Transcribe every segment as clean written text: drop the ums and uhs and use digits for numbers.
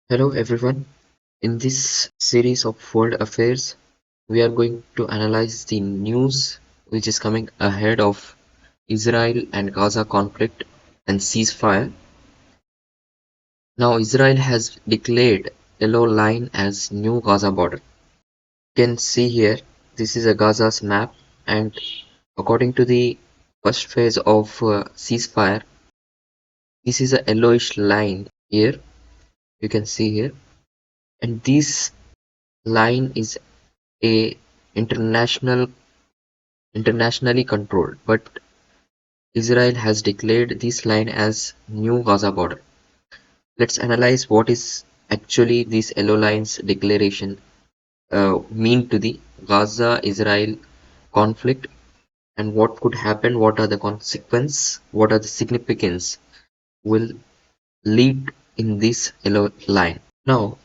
Hello everyone. In this series of world affairs, we are going to analyze the news which is coming ahead of Israel and Gaza conflict and ceasefire. Now Israel has declared yellow line as new Gaza border. You can see here this is a Gaza's map, and according to the first phase of ceasefire, this is a yellowish line here. You can see here, and this line is a internationally controlled, but Israel has declared this line as new Gaza border. Let's analyze what is actually this yellow lines declaration mean to the Gaza-Israel conflict, and what could happen, what are the consequences, what are the significance will lead in this yellow line. Now,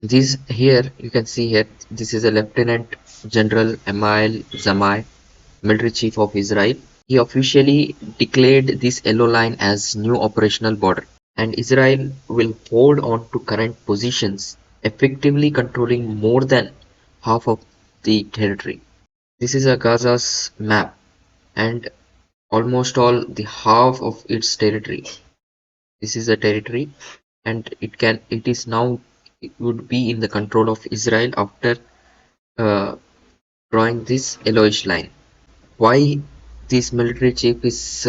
this here you can see here, this is a Lieutenant General Emil Zamai, military chief of Israel. He officially declared this yellow line as new operational border, and Israel will hold on to current positions, effectively controlling more than half of the territory. This is a Gaza's map, and almost all the half of its territory. This is a territory, and it is now it would be in the control of Israel after uh, drawing this yellowish line. Why this military chief is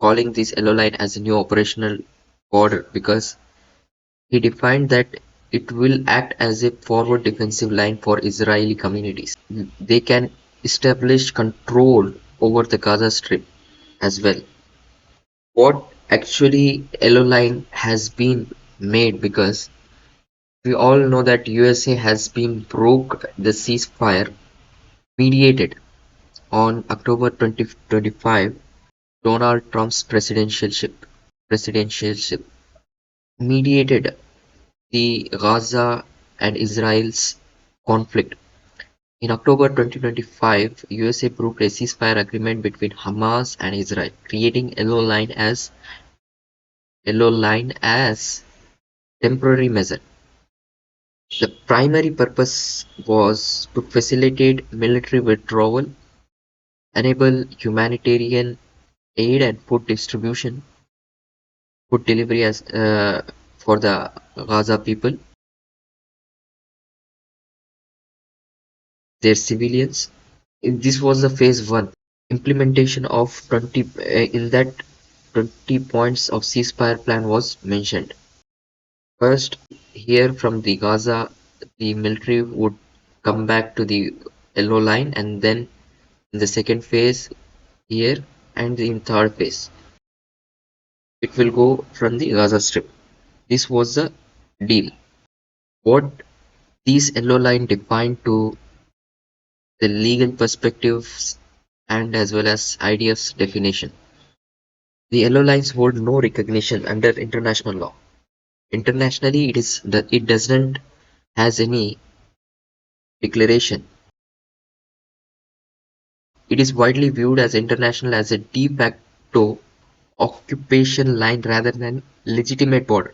calling this yellow line as a new operational border? Because he defined that it will act as a forward defensive line for Israeli communities. They can establish control over the Gaza Strip as well. What actually yellow line has been made, because we all know that USA has been broke the ceasefire mediated on October 2025. Donald Trump's presidentialship mediated the Gaza and Israel's conflict. In October 2025, USA approved a ceasefire agreement between Hamas and Israel, creating yellow line as temporary measure. The primary purpose was to facilitate military withdrawal, enable humanitarian aid and food delivery as for the Gaza people, their civilians. This was the phase one. Implementation of 20 in that 20 points of ceasefire plan was mentioned. First, here from the Gaza, the military would come back to the yellow line, and then in the second phase here, and in third phase, it will go from the Gaza Strip. This was the deal. What these yellow line defined to the legal perspectives and as well as IDF's definition. The yellow lines hold no recognition under international law. Internationally, it doesn't has any declaration. It is widely viewed as international as a de facto occupation line rather than legitimate border.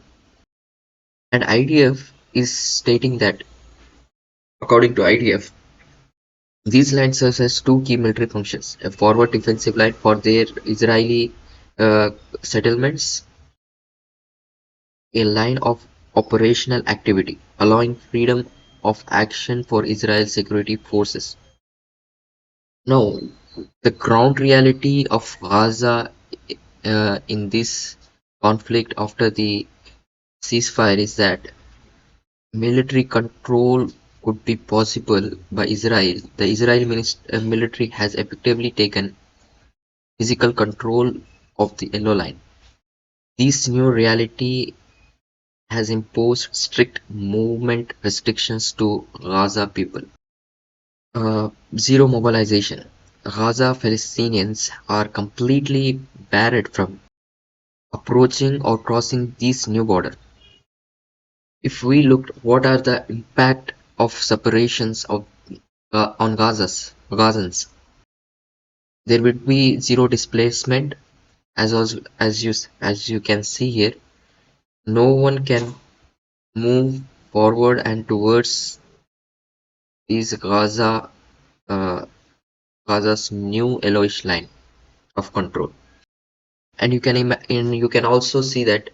And IDF is stating that, according to IDF, these lines serve as two key military functions: a forward defensive line for their Israeli settlements, a line of operational activity, allowing freedom of action for Israel's security forces. Now, the ground reality of Gaza in this conflict after the ceasefire is that military control could be possible by Israel. The Israeli military has effectively taken physical control of the yellow line. This new reality has imposed strict movement restrictions to Gaza people. Zero mobilization. Gaza Palestinians are completely barred from approaching or crossing this new border. If we looked what are the impact of separations of on Gazans, there would be zero displacement, as you can see here. No one can move forward and towards is uh, Gaza's new yellowish line of control. And you can also see that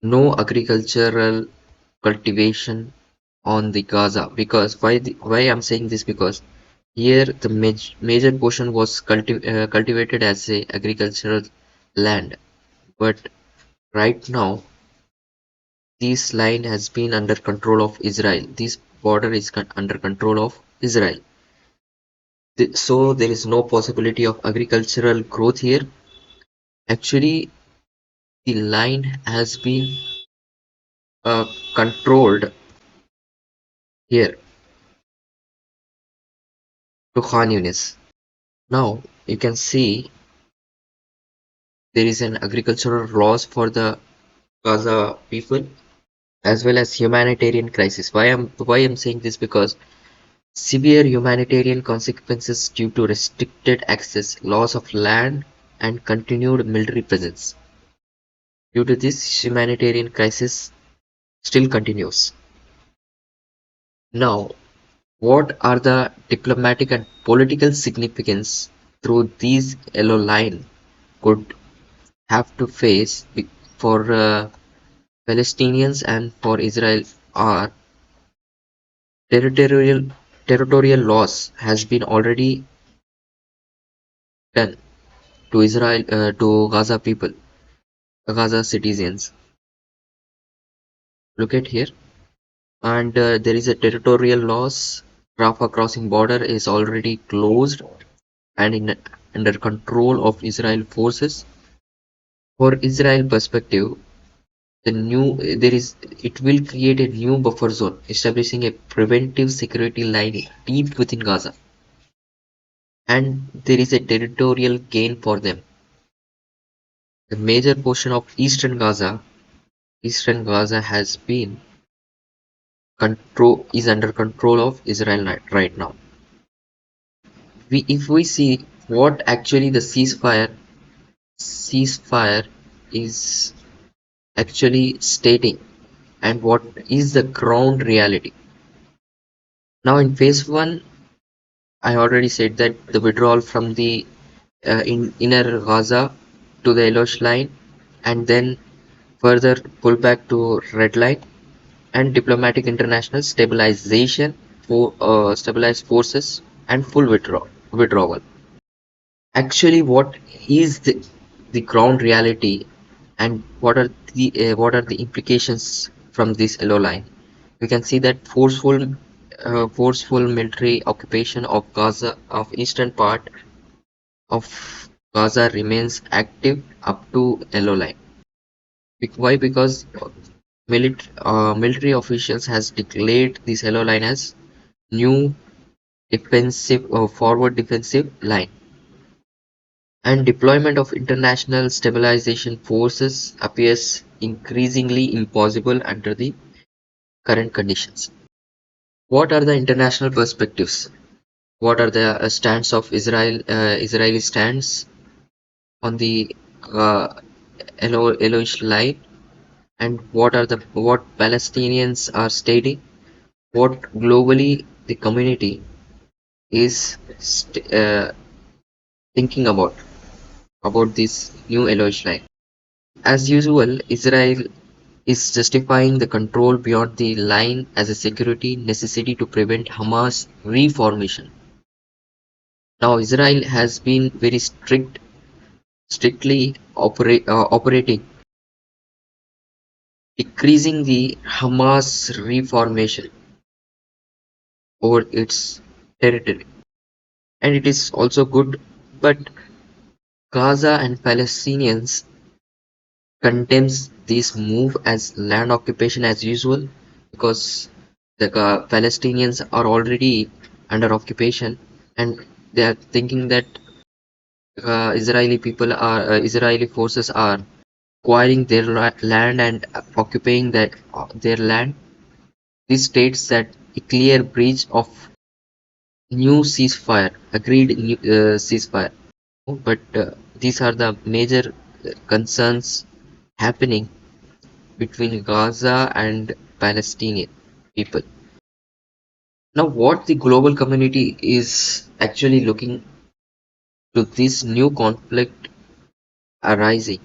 no agricultural cultivation on the Gaza. Because why I'm saying this, because here the major portion was cultivated as a agricultural land, but right now this line has been under control of Israel. This border is under control of Israel. So there is no possibility of agricultural growth here. Actually, the line has been controlled here to Khan Yunis. Now you can see there is an agricultural loss for the Gaza people as well as humanitarian crisis. Why I'm saying this, because severe humanitarian consequences due to restricted access, loss of land, and continued military presence. Due to this, humanitarian crisis still continues. Now, what are the diplomatic and political significance through these yellow line could have to face for Palestinians and for Israel are territorial territorial loss has been already done to Israel to Gaza people, Gaza citizens. Look at here, and there is a territorial loss. Rafah crossing border is already closed and under control of Israel forces. For Israel perspective, the new there is it will create a new buffer zone, establishing a preventive security line deep within Gaza, and there is a territorial gain for them. The major portion of Eastern Gaza has been control is under control of Israel right now. If we see what actually the ceasefire is actually stating and what is the ground reality. Now in phase one, I already said that the withdrawal from the inner Gaza to the yellowish line and then further pullback to red line and diplomatic international stabilization for stabilized forces and full withdrawal. Actually, what is the ground reality and what are the implications from this yellow line? We can see that forceful military occupation of Gaza of eastern part of Gaza remains active up to yellow line. Why? Because military officials has declared this yellow line as new defensive forward defensive line, and deployment of international stabilization forces appears increasingly impossible under the current conditions. What are the international perspectives? What are the stance of Israeli stance on the uh, yellowish line, and what Palestinians are stating? What globally the community is thinking about this new yellowish line? As usual, Israel is justifying the control beyond the line as a security necessity to prevent Hamas reformation. Now, Israel has been very strictly operating, decreasing the Hamas reformation over its territory. And it is also good, but Gaza and Palestinians condemns this move as land occupation as usual, because the Palestinians are already under occupation and they are thinking that Israeli forces are acquiring their land and occupying their land. This states that a clear breach of new ceasefire, agreed new, ceasefire. But these are the major concerns happening between Gaza and Palestinian people. Now, what the global community is actually looking to this new conflict arising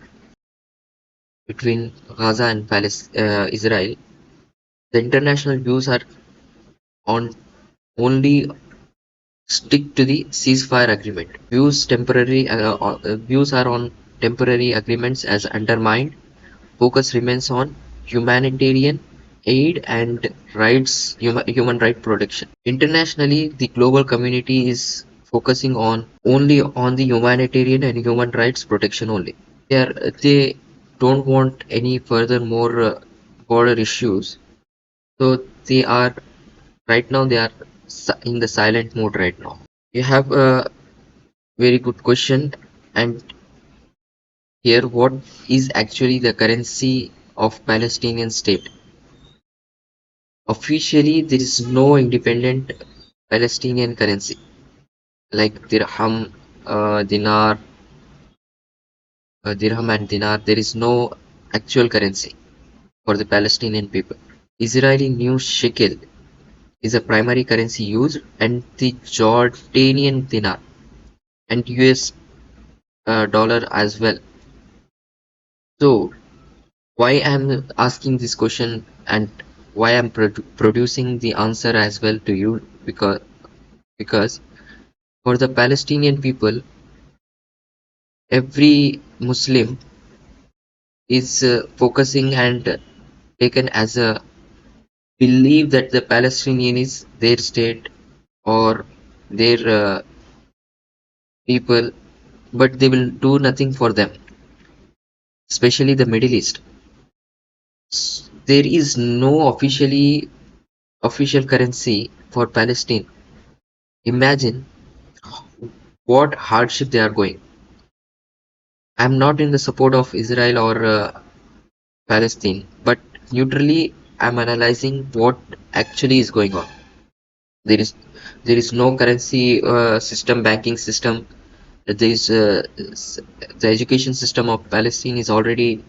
between Gaza and Israel, the international views are on only stick to the ceasefire agreement. Views are on temporary agreements as undermined. Focus remains on humanitarian aid and human right protection. Internationally, the global community is focusing on only on the humanitarian and human rights protection only. They don't want any further more border issues. So they are in the silent mode right now. You have a very good question, and here what is actually the currency of Palestinian state? Officially, there is no independent Palestinian currency like dirham and dinar. There is no actual currency for the Palestinian people. Israeli new shekel is a primary currency used, and the Jordanian dinar and US dollar as well. So, why I'm asking this question and why I'm producing the answer as well to you, because for the Palestinian people, every Muslim is focusing and taken as a belief that the Palestinian is their state or their people, but they will do nothing for them, especially the Middle East. There is no official currency for Palestine. Imagine what hardship they are going. I'm not in the support of Israel or Palestine, but neutrally I'm analyzing what actually is going on. There is there is no currency system, banking system. There is the education system of Palestine is already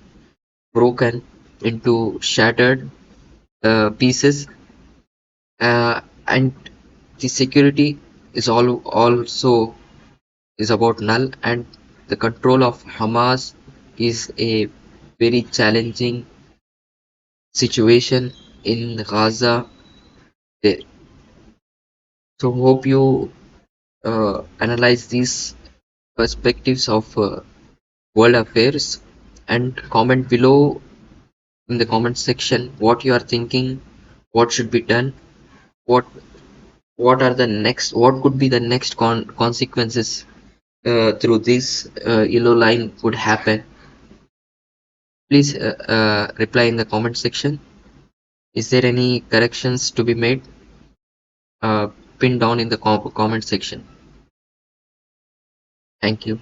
broken into shattered pieces, and the security is also is about null, and the control of Hamas is a very challenging situation in Gaza there. So hope you analyze these perspectives of world affairs and comment below in the comment section what you are thinking, what should be done, what what could be the next consequences through this yellow line would happen. Please reply in the comment section. Is there any corrections to be made? uh, Pin down in the comment section. Thank you.